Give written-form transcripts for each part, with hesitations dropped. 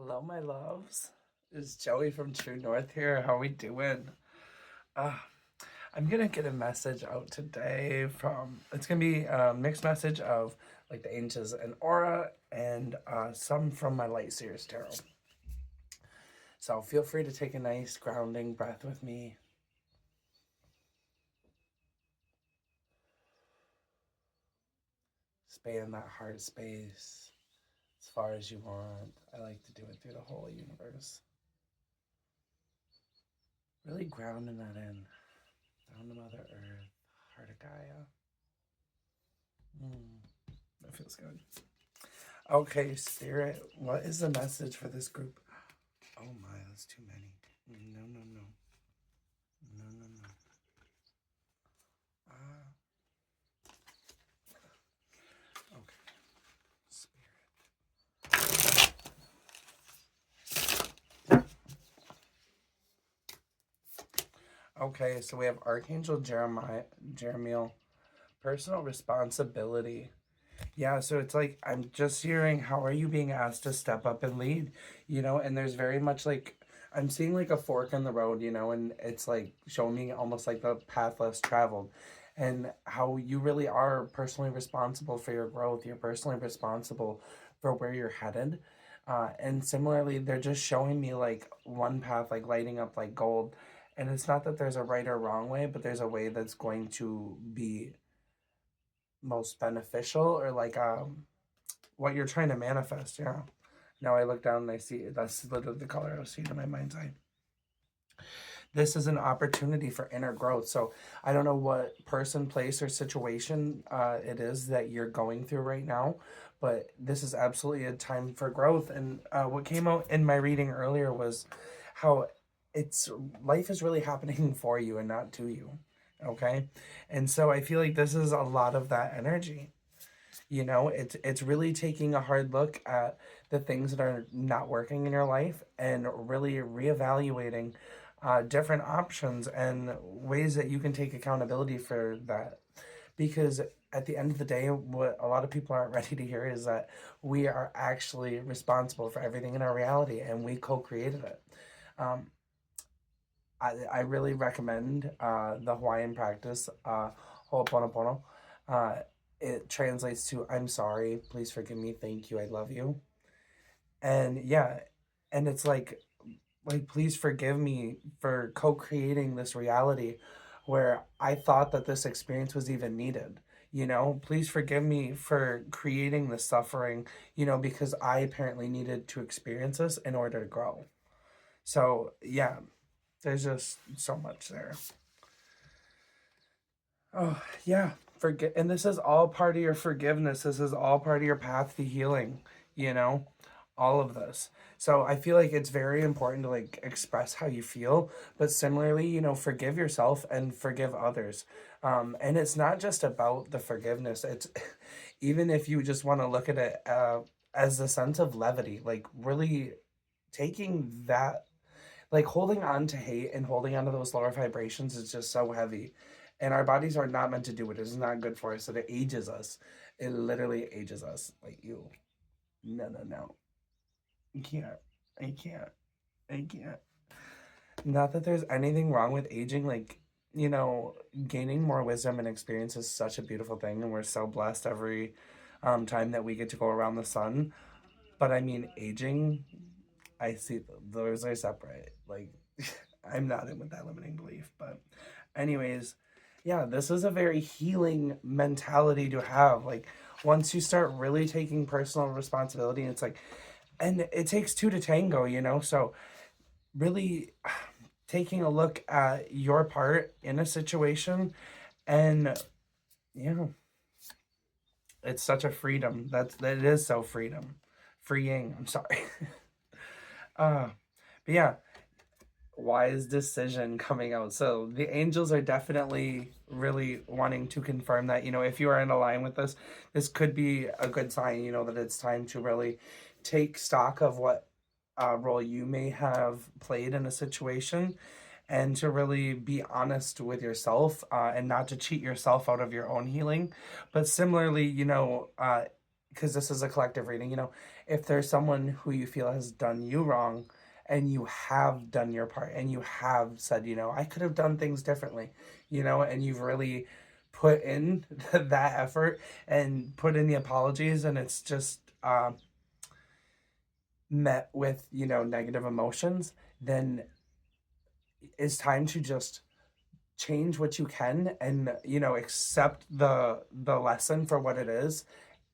Hello, my loves. It's Joey from True North here. How we doing? Uh, I'm gonna get a message out today from. It's gonna be a mixed message of like the angels and aura, and some from my Light Seers tarot. So feel free to take a nice grounding breath with me. Span that heart space as far as you want. I like to do it through the whole universe. Really grounding that in. Down to Mother Earth, heart of Gaia. That feels good. Okay, Spirit, what is the message for this group? Oh my, that's too many. No, no, no. No, no, no. Okay. Spirit. Okay, so we have Archangel Jeremiel, personal responsibility. Yeah, so it's like I'm just hearing how are you being asked to step up and lead, and there's very much like I'm seeing like a fork in the road, and it's like showing me almost like the path less traveled and how you really are personally responsible for your growth. You're personally responsible for where you're headed. And similarly, they're just showing me like one path, like lighting up like gold. And it's not that there's a right or wrong way, but there's a way that's going to be most beneficial or like what you're trying to manifest. Yeah. Now I look down and I see that's literally the color I was seeing in my mind's eye. This is an opportunity for inner growth. So I don't know what person, place, or situation it is that you're going through right now, but this is absolutely a time for growth. And what came out in my reading earlier was how it's life is really happening for you and not to you. Okay. And so I feel like this is a lot of that energy. It's really taking a hard look at the things that are not working in your life and really reevaluating different options and ways that you can take accountability for that. Because at the end of the day, what a lot of people aren't ready to hear is that we are actually responsible for everything in our reality and we co-created it. Um, I really recommend the Hawaiian practice, Ho'oponopono. Uh, it translates to I'm sorry, please forgive me, thank you, I love you. And yeah, and it's like please forgive me for co-creating this reality where I thought that this experience was even needed. Please forgive me for creating the suffering, because I apparently needed to experience this in order to grow. So, yeah, there's just so much there. Oh, yeah. Forget and this is all part of your forgiveness. This is all part of your path to healing, you know? All of this. So I feel like it's very important to like express how you feel, but similarly, forgive yourself and forgive others. And it's not just about the forgiveness. It's even if you just want to look at it as a sense of levity, like really taking that like holding on to hate and holding on to those lower vibrations is just so heavy. And our bodies are not meant to do it. It's not good for us. And it ages us. It literally ages us. Like you. No, no, no. You can't. I can't. I can't. Not that there's anything wrong with aging. Like, gaining more wisdom and experience is such a beautiful thing. And we're so blessed every time that we get to go around the sun. But I mean, aging, I see those are separate. Like, I'm not in with that limiting belief. But, anyways, yeah, this is a very healing mentality to have. Like, once you start really taking personal responsibility, it's like, and it takes two to tango, So, really taking a look at your part in a situation and, it's such a freedom. That it is so freeing. I'm sorry. uh, but yeah, wise decision coming out. So the angels are definitely really wanting to confirm that, if you are in a line with this could be a good sign, that it's time to really take stock of what role you may have played in a situation and to really be honest with yourself and not to cheat yourself out of your own healing. But similarly, because this is a collective reading, if there's someone who you feel has done you wrong and you have done your part and you have said, I could have done things differently, and you've really put in that effort and put in the apologies, and it's just met with, negative emotions, then it's time to just change what you can and, accept the lesson for what it is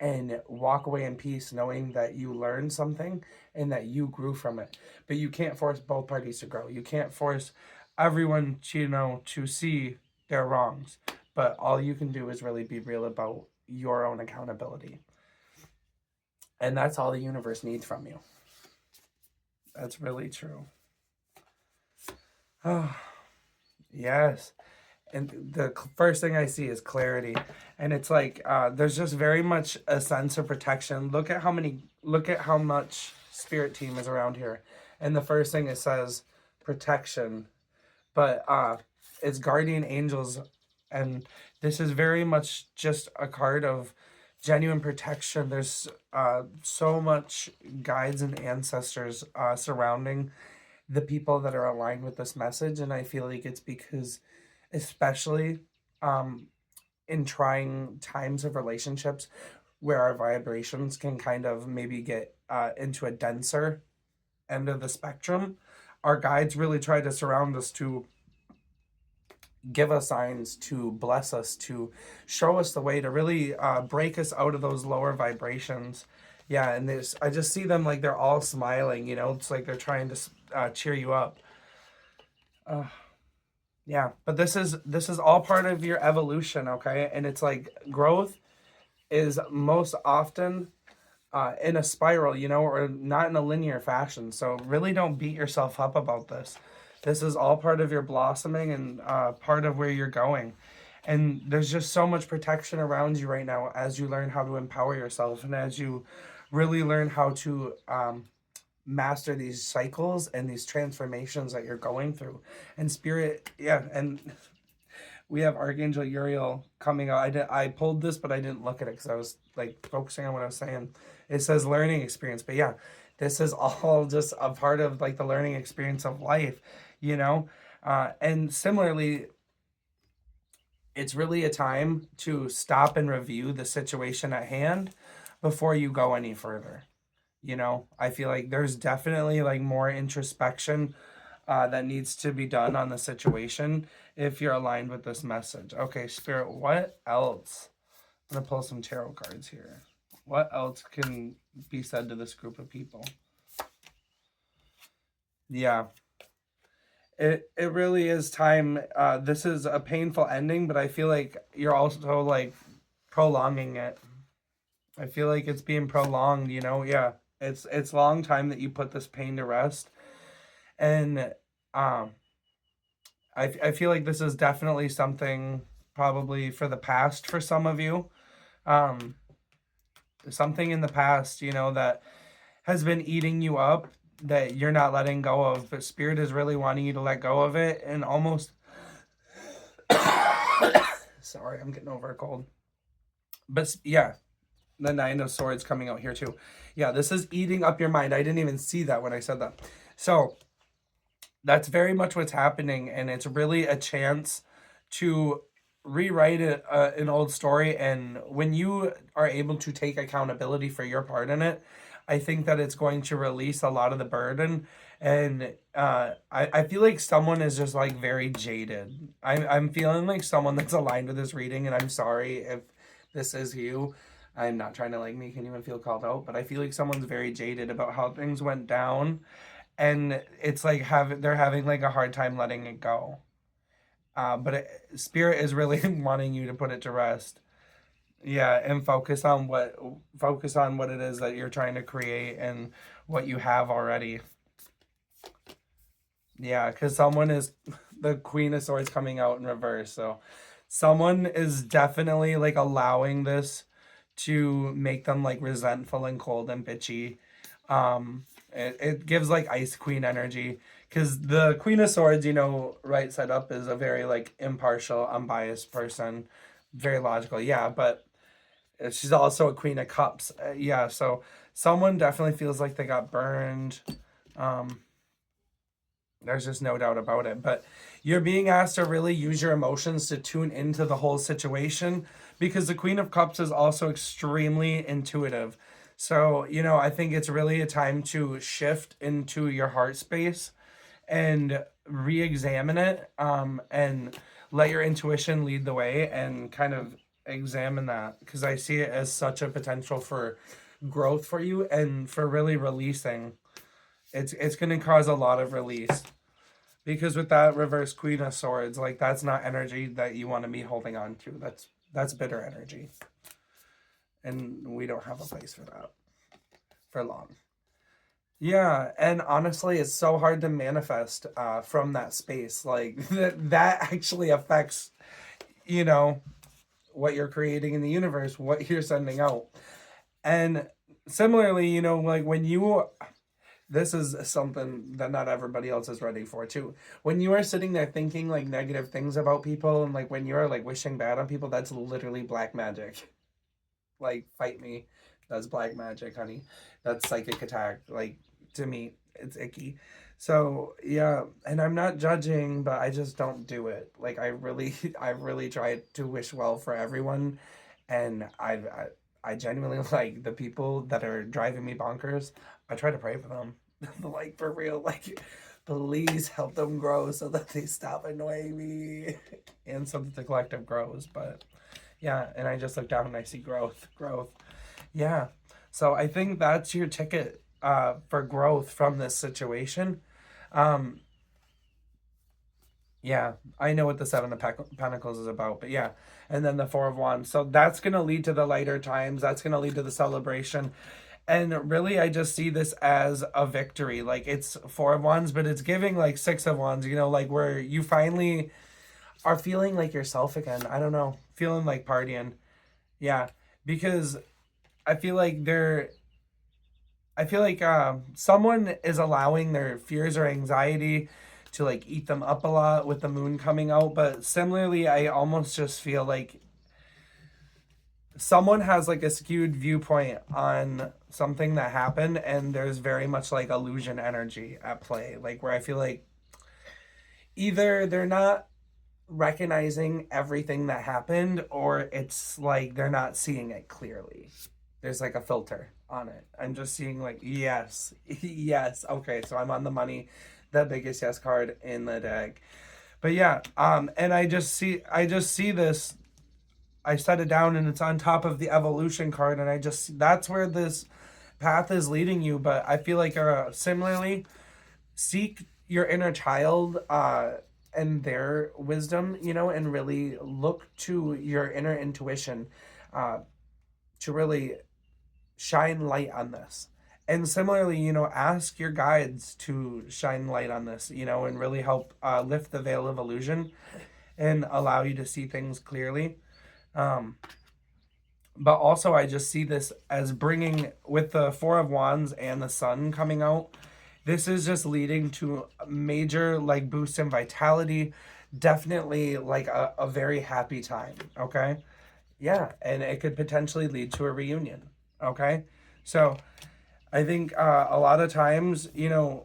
and walk away in peace knowing that you learned something and that you grew from it. But you can't force both parties to grow. You can't force everyone to, to see their wrongs. But all you can do is really be real about your own accountability. And that's all the universe needs from you. That's really true. Oh, yes. And the first thing I see is clarity. And it's like there's just very much a sense of protection. Look at how much spirit team is around here. And the first thing it says, protection. But it's guardian angels. And this is very much just a card of genuine protection. There's so much guides and ancestors surrounding the people that are aligned with this message. And I feel like it's because, especially in trying times of relationships where our vibrations can kind of maybe get into a denser end of the spectrum, our guides really try to surround us, to give us signs, to bless us, to show us the way, to really break us out of those lower vibrations. Yeah, and I just see them like they're all smiling, it's like they're trying to cheer you up. Yeah, but this is all part of your evolution, okay? And it's like growth is most often in a spiral, or not in a linear fashion. So really don't beat yourself up about this. This is all part of your blossoming and part of where you're going. And there's just so much protection around you right now as you learn how to empower yourself and as you really learn how to master these cycles and these transformations that you're going through. And spirit, yeah, and we have Archangel Uriel coming out. I pulled this, but I didn't look at it because I was like focusing on what I was saying. It says learning experience, but yeah, this is all just a part of like the learning experience of life, and similarly, it's really a time to stop and review the situation at hand before you go any further. I feel like there's definitely like more introspection that needs to be done on the situation if you're aligned with this message. Okay, Spirit, what else? I'm going to pull some tarot cards here. What else can be said to this group of people? Yeah. It really is time. This is a painful ending, but I feel like you're also like prolonging it. I feel like it's being prolonged, yeah. It's long time that you put this pain to rest. And I feel like this is definitely something probably for the past for some of you. Something in the past, that has been eating you up that you're not letting go of, but Spirit is really wanting you to let go of it and almost sorry, I'm getting over a cold. But yeah, the Nine of Swords coming out here too. Yeah, this is eating up your mind. I didn't even see that when I said that. So that's very much what's happening, and it's really a chance to rewrite an old story. And when you are able to take accountability for your part in it, I think that it's going to release a lot of the burden. And I feel like someone is just like very jaded. I'm feeling like someone that's aligned with this reading, and I'm sorry if this is you. I'm not trying to like make anyone feel called out, but I feel like someone's very jaded about how things went down, and it's like they're having like a hard time letting it go. But Spirit is really wanting you to put it to rest. Yeah, and focus on what it is that you're trying to create and what you have already. Yeah, because someone is the Queen of Swords coming out in reverse. So someone is definitely like allowing this to make them like resentful and cold and bitchy. It gives like Ice Queen energy, because the Queen of Swords, right side up, is a very like impartial, unbiased person, very logical. Yeah, but She's also a Queen of Cups. Yeah, so someone definitely feels like they got burned. Um, there's just no doubt about it. But you're being asked to really use your emotions to tune into the whole situation because the Queen of Cups is also extremely intuitive. So, I think it's really a time to shift into your heart space and re-examine it, and let your intuition lead the way and kind of examine that because I see it as such a potential for growth for you and for really releasing. It's going to cause a lot of release because with that reverse Queen of Swords, like that's not energy that you want to be holding on to. That's bitter energy, and we don't have a place for that for long. Yeah, and honestly, it's so hard to manifest from that space. Like that actually affects, you know, what you're creating in the universe, what you're sending out. And similarly, like when you, this is something that not everybody else is ready for too. When you are sitting there thinking like negative things about people and like when you're like wishing bad on people, that's literally black magic. Like, fight me. That's black magic, honey. That's psychic attack. Like, to me, it's icky. So, yeah, and I'm not judging, but I just don't do it. Like, I really try to wish well for everyone. And I genuinely like the people that are driving me bonkers. I try to pray for them. Like, for real. Like, please help them grow so that they stop annoying me and so that the collective grows. But yeah, and I just look down and I see growth, growth. Yeah. So I think that's your ticket for growth from this situation. Um, yeah, I know what the Seven of Pentacles is about, but yeah. And then the Four of Wands. So that's going to lead to the lighter times. That's going to lead to the celebration. And really, I just see this as a victory. Like, it's Four of Wands, but it's giving like Six of Wands, like where you finally are feeling like yourself again. I don't know. Feeling like partying. Yeah. Because I feel like someone is allowing their fears or anxiety to like eat them up a lot with the moon coming out. But similarly, I almost just feel like someone has like a skewed viewpoint on something that happened, and there's very much like illusion energy at play. Like, where I feel like either they're not recognizing everything that happened, or it's like they're not seeing it clearly. There's like a filter on it. I'm just seeing like, yes, yes, okay, so I'm on the money, the biggest yes card in the deck. But yeah, and I just see this. I set it down and it's on top of the evolution card, and that's where this path is leading you. But I feel like similarly, seek your inner child and their wisdom, and really look to your inner intuition uh, to really shine light on this. And similarly, ask your guides to shine light on this, and really help lift the veil of illusion and allow you to see things clearly. Um, but also, I just see this as bringing, with the Four of Wands and the Sun coming out, this is just leading to a major like boost in vitality, definitely like a very happy time. Okay. Yeah, and it could potentially lead to a reunion. Okay. So I think a lot of times, the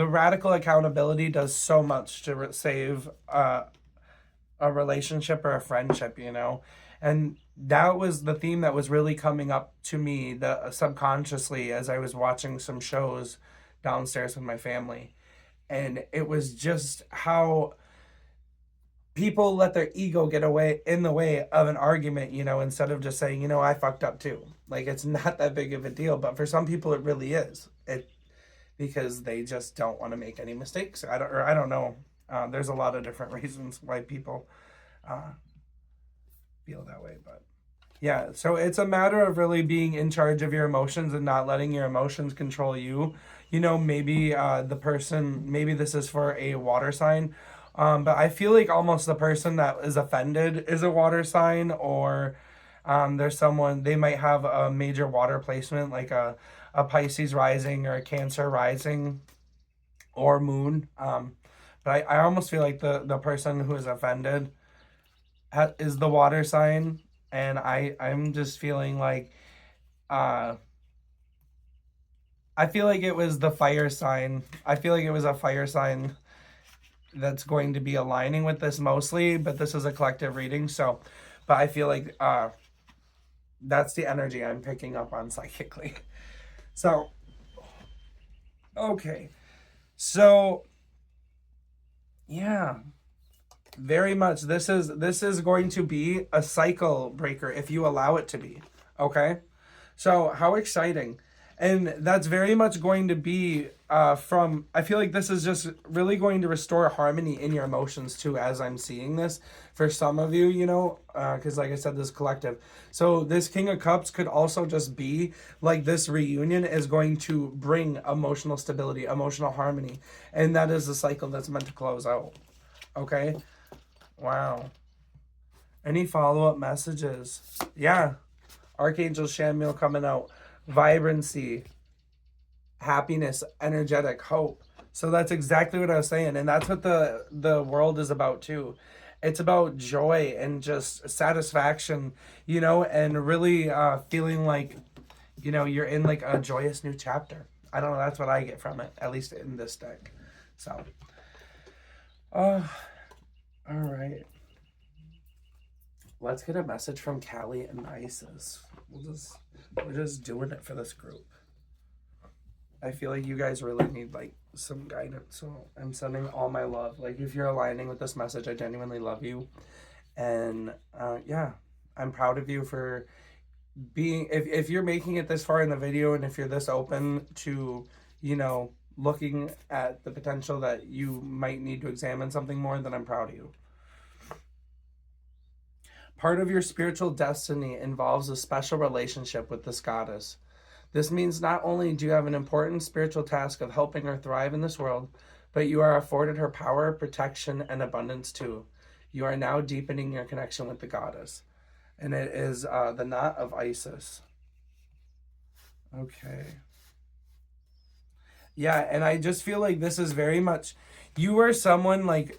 radical accountability does so much to save a relationship or a friendship, and that was the theme that was really coming up to me, the subconsciously, as I was watching some shows downstairs with my family. And it was just how people let their ego get away in the way of an argument, instead of just saying, I fucked up too. Like, it's not that big of a deal, but for some people it really is. It Because they just don't want to make any mistakes. I don't know. There's a lot of different reasons why people uh, feel that way, but yeah. So it's a matter of really being in charge of your emotions and not letting your emotions control you. Maybe maybe this is for a water sign, but I feel like almost the person that is offended is a water sign, or there's someone, they might have a major water placement, like a Pisces rising or a Cancer rising or moon. But I almost feel like the person who is offended is the water sign. And I'm just feeling like uh I feel like it was the fire sign. I feel like it was a fire sign that's going to be aligning with this mostly, but this is a collective reading, so but I feel like that's the energy I'm picking up on psychically. So, okay. So, yeah, very much this is going to be a cycle breaker if you allow it to be. Okay? So, how exciting. And that's very much going to be from, I feel like this is just really going to restore harmony in your emotions too, as I'm seeing this for some of you, you know, because like I said, this collective. So, this King of Cups could also just be like this reunion is going to bring emotional stability, emotional harmony. And that is the cycle that's meant to close out. Okay? Wow. Any follow up messages? Yeah. Archangel Shamiel coming out. Vibrancy, happiness, energetic, hope. So that's exactly what I was saying. And that's what the world is about too. It's about joy and just satisfaction, you know, and really feeling like, you know, you're in like a joyous new chapter. I don't know. That's what I get from it, at least in this deck. So, all right. Let's get a message from Callie and Isis. We're just doing it for this group. I feel like you guys really need like some guidance. So I'm sending all my love. Like if you're aligning with this message, I genuinely love you. And yeah, I'm proud of you for being if you're making it this far in the video and if you're this open to, you know, looking at the potential that you might need to examine something more, then I'm proud of you. Part of your spiritual destiny involves a special relationship with this goddess. This means not only do you have an important spiritual task of helping her thrive in this world, but you are afforded her power, protection, and abundance too. You are now deepening your connection with the goddess. And it is the knot of Isis. Okay. Yeah, and I just feel like this is very much you are someone like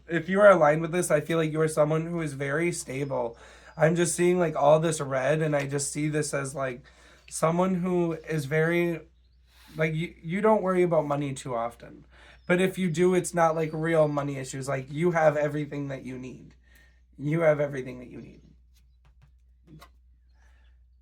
if you are aligned with this, I feel like you are someone who is very stable. I'm just seeing like all this red and I just see this as like someone who is very like you don't worry about money too often. But if you do, it's not like real money issues. Like you have everything that you need. You have everything that you need.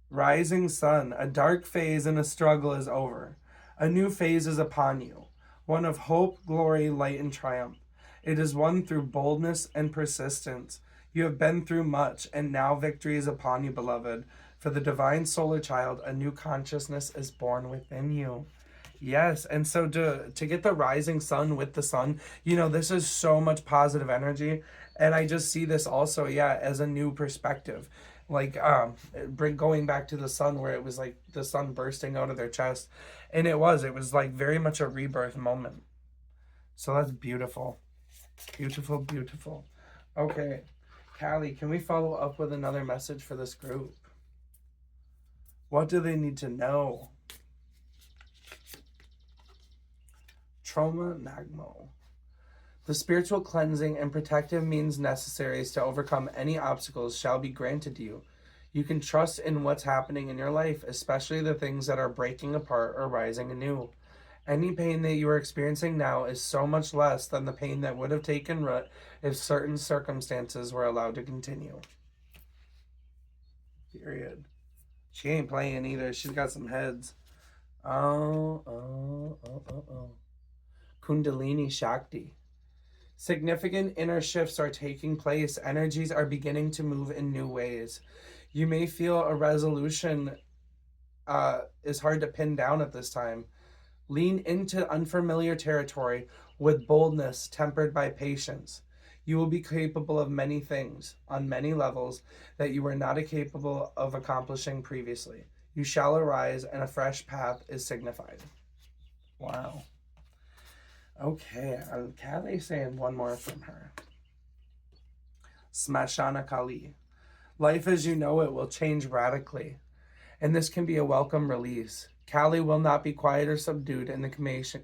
Rising sun, a dark phase and a struggle is over. A new phase is upon you, one of hope, glory, light, and triumph. It is won through boldness and persistence. You have been through much, and now victory is upon you, beloved. For the divine solar child, a new consciousness is born within you. Yes, and so to get the rising sun with the sun, you know, this is so much positive energy, and I just see this also, yeah, as a new perspective. Like going back to the sun where it was like the sun bursting out of their chest, and it was like very much a rebirth moment. So that's beautiful. Beautiful, beautiful. Okay. Callie, can we follow up with another message for this group? What do they need to know? Trauma Nagmo. The spiritual cleansing and protective means necessary to overcome any obstacles shall be granted to you. You can trust in what's happening in your life, especially the things that are breaking apart or rising anew. Any pain that you are experiencing now is so much less than the pain that would have taken root if certain circumstances were allowed to continue. Period. She ain't playing either. She's got some heads. Oh. Kundalini Shakti. Significant inner shifts are taking place. Energies are beginning to move in new ways. You may feel a resolution is hard to pin down at this time. Lean into unfamiliar territory with boldness tempered by patience. You will be capable of many things on many levels that you were not capable of accomplishing previously. You shall arise and a fresh path is signified. Wow. Okay, Callie saying one more from her. Smashana Kali. Life as you know it will change radically, and this can be a welcome release. Callie will not be quiet or subdued in the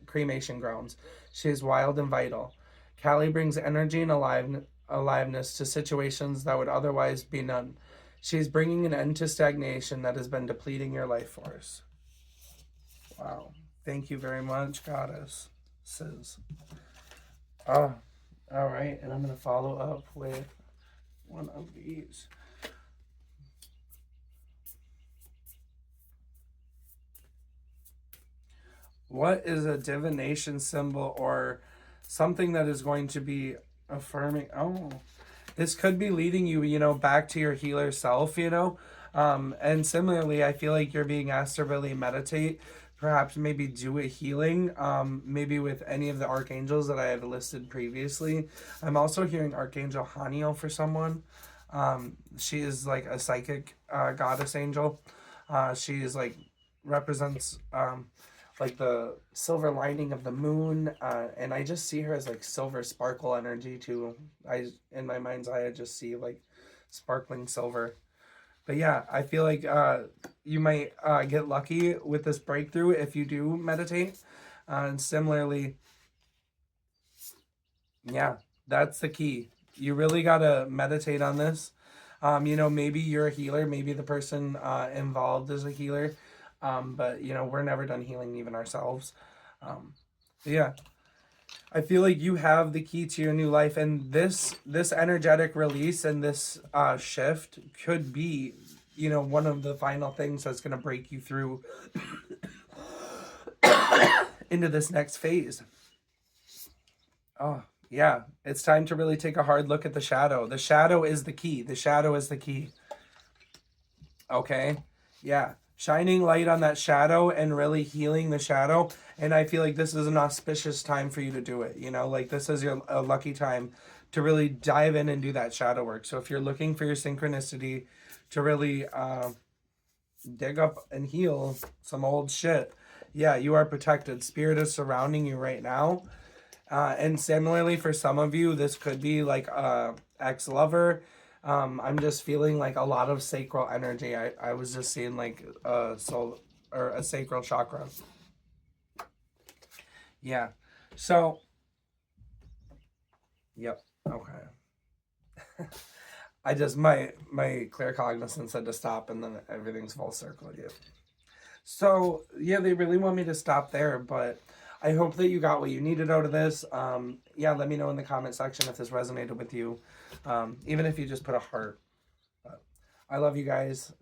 cremation grounds. She is wild and vital. Callie brings energy and aliveness to situations that would otherwise be none. She's bringing an end to stagnation that has been depleting your life force. Wow. Thank you very much, Goddess. Says. Oh, all right. And I'm going to follow up with one of these. What is a divination symbol or something that is going to be affirming? Oh, this could be leading you, back to your healer self, And similarly, I feel like you're being asked to really meditate, perhaps maybe do a healing, maybe with any of the archangels that I had listed previously. I'm also hearing Archangel Haniel for someone. She is like a psychic goddess angel. She is like represents like the silver lining of the moon, and I just see her as like silver sparkle energy too. In my mind's eye I just see like sparkling silver. But yeah, I feel like you might get lucky with this breakthrough if you do meditate. And similarly, yeah, that's the key. You really gotta meditate on this. Maybe you're a healer, maybe the person involved is a healer. But we're never done healing even ourselves. Yeah, I feel like you have the key to your new life, and this energetic release and this shift could be, one of the final things that's gonna break you through into this next phase. Oh, yeah, it's time to really take a hard look at the shadow. The shadow is the key. The shadow is the key. Okay? Yeah. Shining light on that shadow and really healing the shadow. And I feel like this is an auspicious time for you to do it. Like this is a lucky time to really dive in and do that shadow work. So if you're looking for your synchronicity to really dig up and heal some old shit, yeah, you are protected. Spirit is surrounding you right now. And similarly, for some of you, this could be like a ex-lover. I'm just feeling like a lot of sacral energy. I was just seeing like a soul or a sacral chakra. Yeah. So, yep. Okay. I just my claircognizance said to stop, and then everything's full circle again. So yeah, they really want me to stop there, but I hope that you got what you needed out of this. Yeah, let me know in the comment section if this resonated with you, even if you just put a heart. But I love you guys.